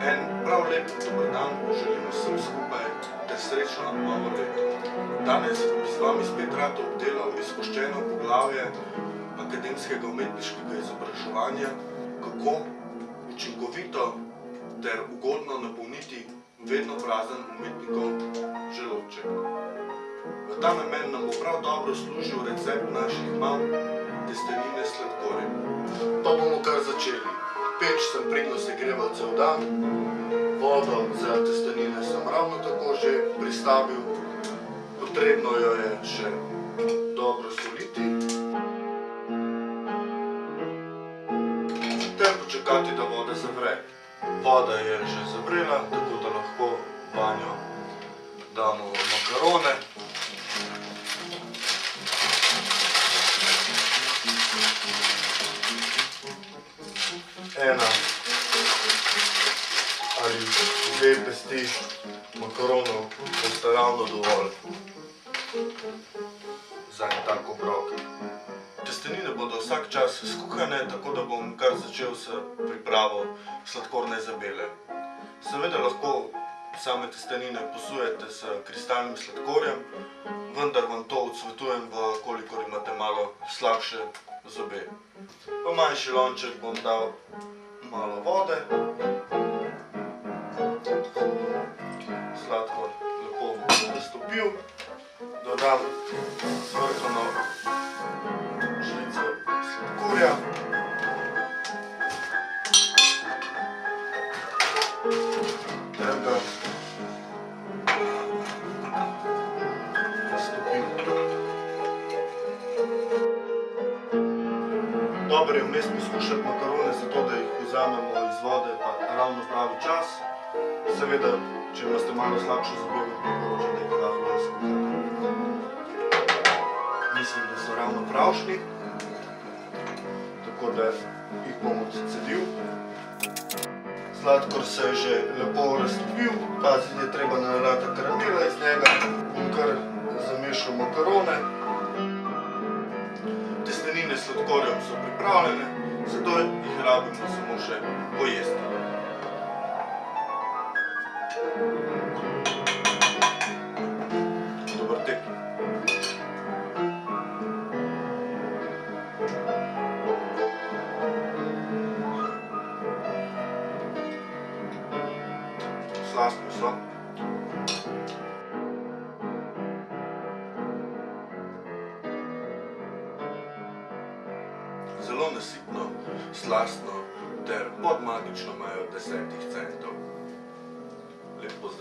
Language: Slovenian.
En prav lep dober dan želimo vsem skupaj ter srečno novo leto. Danes bi z vami spet rad obdelal izpuščeno poglavje akademskega umetniškega izobraževanja, kako učinkovito ter ugodno napolniti vedno prazen umetnikov želodček. V ta namen nam bo prav dobro služil recept naših mam, testenine s sladkorjem. Pa bomo kar začeli. Peč sem pridno segreval cel dan, vodo za testenine sem ravno tako že pristavil. Potrebno jo je še dobro soliti ter počakati, da voda zavre. Voda je že zavrela, tako da lahko vanjo damo makarone. Ena ali dve pesti makaronov bosta ravno dovolj za en tak obrok. Testenine bodo vsak čas skuhane, tako da bom kar začel s pripravo sladkorne zabele. Seveda lahko same testenine posujete s kristalnim sladkorjem, vendar vam to odsvetujem, kolikor imate malo slabše zobe. V manjši lonček bom dal malo vode. Sladkor lepo raztopil. Dodam zvrhano žlico sladkorja. Ter ga raztopim. Dobro je vmes poskušati makarone, zato da jih vzamemo iz vode pa ravno pravi čas. Seveda, če imate malo slabše zobe, vam priporočam, da jih lahko skuhate. Mislim, da so ravno pravšni, tako da jih bom odcedil. Sladkor se je že lepo raztopil, paziti je treba na rata karamela iz njega. Bom kar zamešal makarone. Testenine s sladkorjem so pripravljene, zato jih rabimo samo še pojesti. Dober tek. Slastni so. Zelo nasitno, slastno ter pod magično mejo 10 centov. Lep pozdrav.